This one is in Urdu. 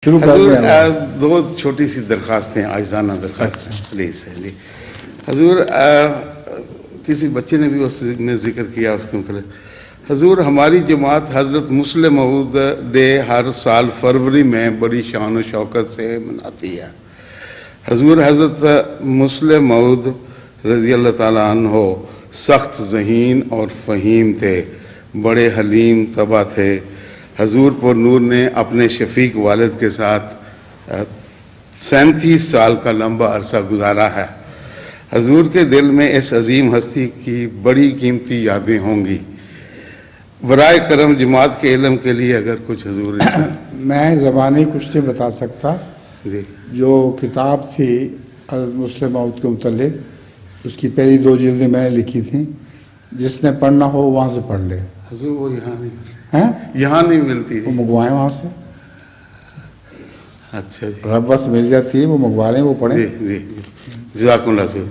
شروع کر حضور دیں۔ دو چھوٹی سی درخواستیں آئزانہ درخواست پلیز ہے جی حضور کسی بچے نے بھی اس میں ذکر کیا اس کے متعلق حضور ہماری جماعت حضرت مسلم موعود ڈے ہر سال فروری میں بڑی شان و شوکت سے مناتی ہے حضور حضرت مسلم موعود رضی اللہ تعالیٰ عنہ سخت ذہین اور فہیم تھے بڑے حلیم طبع تھے حضور پر نور نے اپنے شفیق والد کے ساتھ 37 سال کا لمبا عرصہ گزارا ہے حضور کے دل میں اس عظیم ہستی کی بڑی قیمتی یادیں ہوں گی برائے کرم جماعت کے علم کے لیے اگر کچھ حضور میں زبانی کچھ نہیں بتا سکتا جی جو کتاب تھی حضرت مسلم موعود کے متعلق اس کی پہلی 2 جلدیں میں نے لکھی تھیں جس نے پڑھنا ہو وہاں سے پڑھ لے حضور وہ یہاں نہیں ہیں یہاں نہیں ملتی وہ منگوائیں وہاں سے اچھا جی ربا سے مل جاتی ہے وہ منگوا لیں وہ پڑھیں جی جی جزاکم اللہ خیر